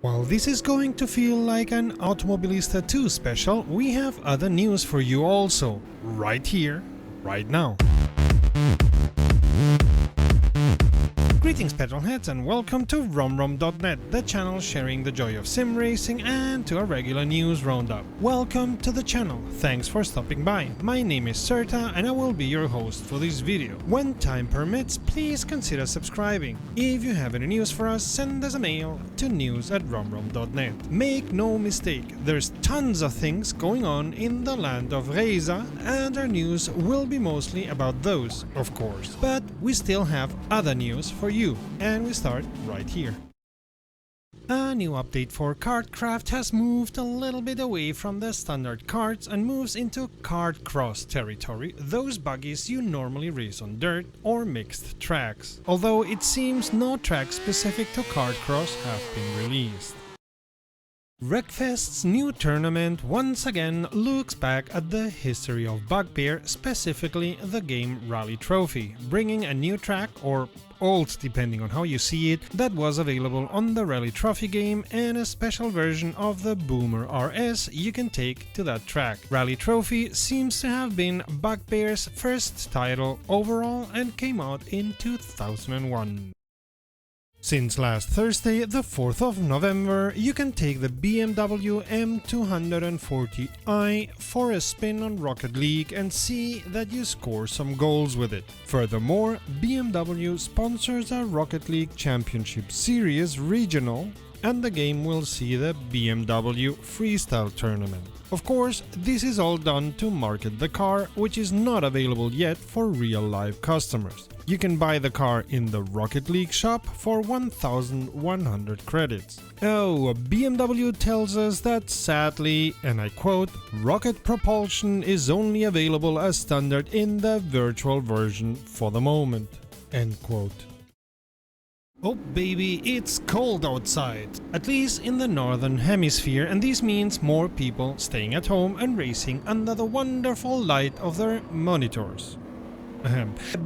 While this is going to feel like an Automobilista 2 special, we have other news for you also, right here, right now. Greetings petrolheads and welcome to romrom.net, the channel sharing the joy of sim racing and to a regular news roundup. Welcome to the channel, thanks for stopping by. My name is Serta and I will be your host for this video. When time permits, please consider subscribing. If you have any news for us, send us a mail to news@romrom.net. Make no mistake, there's tons of things going on in the land of Reiza and our news will be mostly about those, of course. But we still have other news for you, and we start right here. A new update for Kartkraft has moved a little bit away from the standard karts and moves into Kartkraft territory, those buggies you normally race on dirt or mixed tracks, although it seems no tracks specific to Kartkraft have been released. Wreckfest's new tournament once again looks back at the history of Bugbear, specifically the game Rally Trophy, bringing a new track, or old depending on how you see it, that was available on the Rally Trophy game and a special version of the Boomer RS you can take to that track. Rally Trophy seems to have been Bugbear's first title overall and came out in 2001. Since last Thursday, the 4th of November, you can take the BMW M240i for a spin on Rocket League and see that you score some goals with it. Furthermore, BMW sponsors a Rocket League Championship Series regional, and the game will see the BMW Freestyle Tournament. Of course, this is all done to market the car, which is not available yet for real-life customers. You can buy the car in the Rocket League shop for 1,100 credits. Oh, BMW tells us that sadly, and I quote, rocket propulsion is only available as standard in the virtual version for the moment. End quote. Oh baby, it's cold outside, at least in the northern hemisphere, and this means more people staying at home and racing under the wonderful light of their monitors.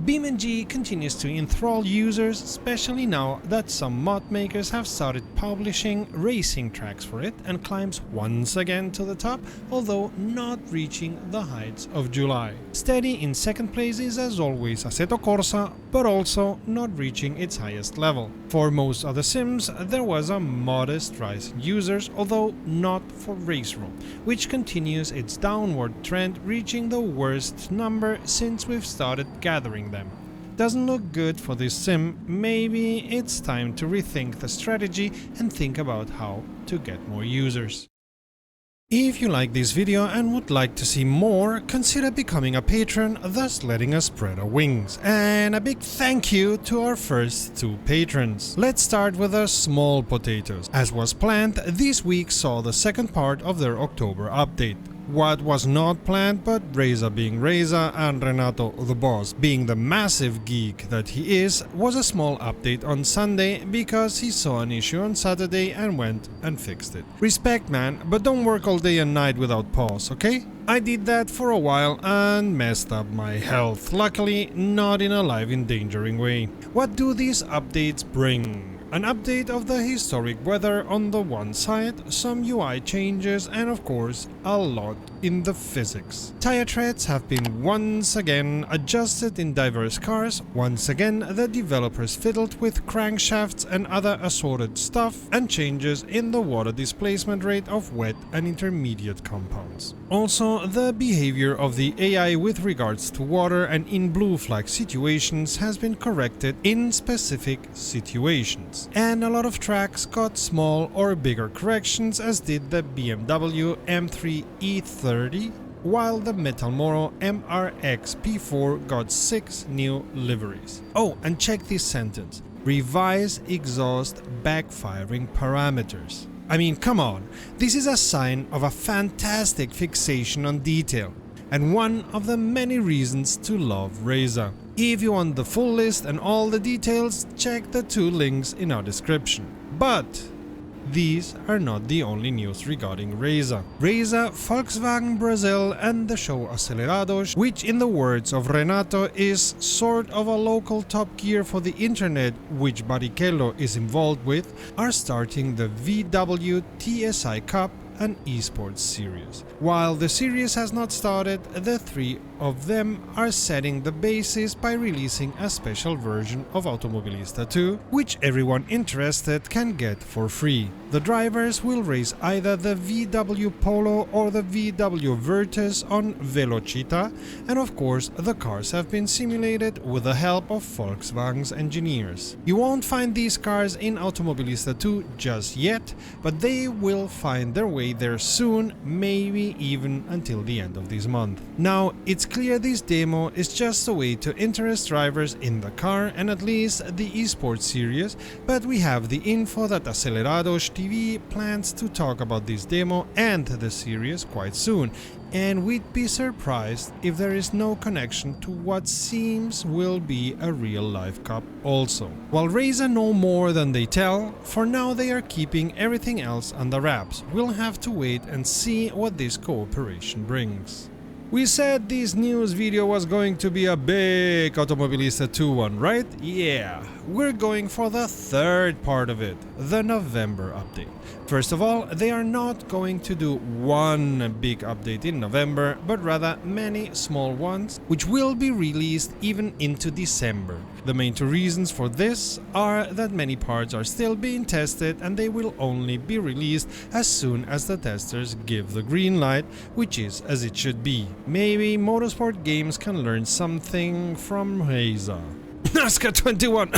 BeamNG continues to enthrall users, especially now that some mod makers have started publishing racing tracks for it and climbs once again to the top, although not reaching the heights of July. Steady in second place is as always Assetto Corsa, but also not reaching its highest level. For most other sims, there was a modest rise in users, although not for Race Room, which continues its downward trend, reaching the worst number since we've started gathering them. Doesn't look good for this sim. Maybe it's time to rethink the strategy and think about how to get more users. If you like this video and would like to see more, consider becoming a patron, thus letting us spread our wings. And a big thank you to our first 2 patrons. Let's start with our small potatoes. As was planned, this week saw the second part of their October update. What was not planned, but Reiza being Reiza and Renato the boss being the massive geek that he is, was a small update on Sunday because he saw an issue on Saturday and went and fixed it. Respect man, but don't work all day and night without pause, okay? I did that for a while and messed up my health, luckily not in a life endangering way. What do these updates bring? An update of the historic weather on the one side, some UI changes and of course a lot in the physics. Tire treads have been once again adjusted in diverse cars, once again the developers fiddled with crankshafts and other assorted stuff, and changes in the water displacement rate of wet and intermediate compounds. Also, the behavior of the AI with regards to water and in blue flag situations has been corrected in specific situations. And a lot of tracks got small or bigger corrections, as did the BMW M3 E30, while the Metal Moro MRX P4 got 6 new liveries. Oh, and check this sentence. Revise exhaust backfiring parameters. I mean, come on, this is a sign of a fantastic fixation on detail, and one of the many reasons to love Reiza. If you want the full list and all the details, check the 2 links in our description. But these are not the only news regarding Reiza. Reiza, Volkswagen Brazil and the show Acelerados, which in the words of Renato is sort of a local Top Gear for the internet which Barrichello is involved with, are starting the VW TSI Cup, an esports series. While the series has not started, the three of them are setting the basis by releasing a special version of Automobilista 2, which everyone interested can get for free. The drivers will race either the VW Polo or the VW Virtus on Velocita, and of course the cars have been simulated with the help of Volkswagen's engineers. You won't find these cars in Automobilista 2 just yet, but they will find their way there soon, maybe even until the end of this month. Now, it's clear this demo is just a way to interest drivers in the car and at least the esports series, but we have the info that Acelerados TV plans to talk about this demo and the series quite soon, and we'd be surprised if there is no connection to what seems will be a real-life cup also. While Reiza know more than they tell, for now they are keeping everything else under wraps. We'll have to wait and see what this cooperation brings. We said this news video was going to be a big Automobilista 2 one, right? Yeah, we're going for the third part of it, the November update. First of all, they are not going to do one big update in November, but rather many small ones, which will be released even into December. The main two reasons for this are that many parts are still being tested and they will only be released as soon as the testers give the green light, which is as it should be. Maybe motorsport games can learn something from Reiza. NASCAR 21!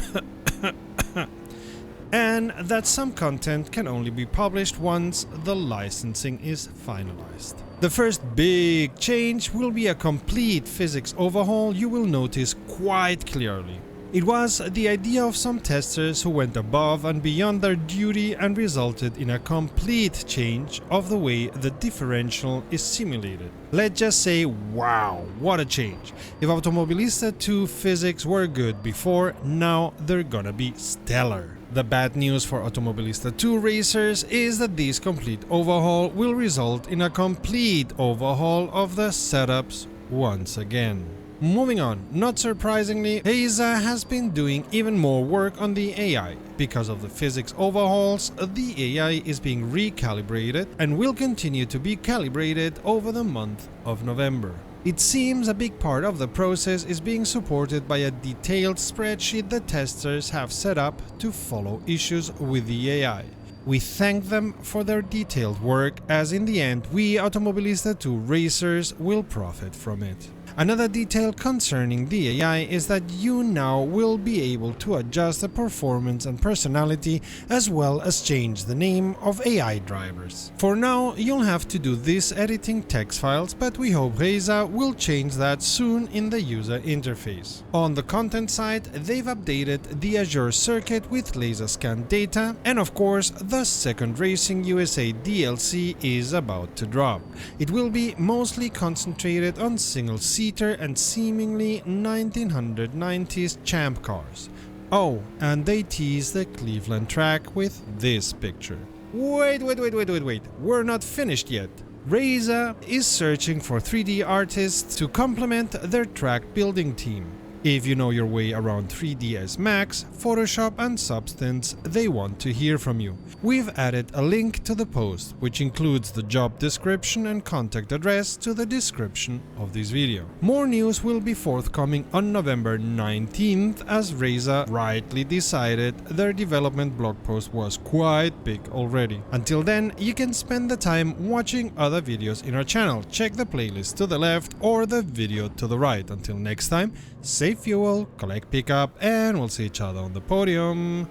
And that some content can only be published once the licensing is finalized. The first big change will be a complete physics overhaul you will notice quite clearly. It was the idea of some testers who went above and beyond their duty and resulted in a complete change of the way the differential is simulated. Let's just say, wow, what a change. If Automobilista 2 physics were good before, now they're gonna be stellar. The bad news for Automobilista 2 racers is that this complete overhaul will result in a complete overhaul of the setups once again. Moving on, not surprisingly, Reiza has been doing even more work on the AI. Because of the physics overhauls, the AI is being recalibrated and will continue to be calibrated over the month of November. It seems a big part of the process is being supported by a detailed spreadsheet that testers have set up to follow issues with the AI. We thank them for their detailed work, as in the end we Automobilista 2 racers will profit from it. Another detail concerning the AI is that you now will be able to adjust the performance and personality as well as change the name of AI drivers. For now, you'll have to do this editing text files, but we hope Reiza will change that soon in the user interface. On the content side, they've updated the Azure circuit with laser scan data, and of course, the second Racing USA DLC is about to drop. It will be mostly concentrated on single-seater and seemingly 1990s champ cars. Oh, and they tease the Cleveland track with this picture. Wait, we're not finished yet. Reiza is searching for 3D artists to complement their track building team. If you know your way around 3ds Max, Photoshop and Substance, they want to hear from you. We've added a link to the post, which includes the job description and contact address to the description of this video. More news will be forthcoming on November 19th, as Reiza rightly decided their development blog post was quite big already. Until then, you can spend the time watching other videos in our channel. Check the playlist to the left or the video to the right. Until next time, save fuel, collect pickup, and we'll see each other on the podium.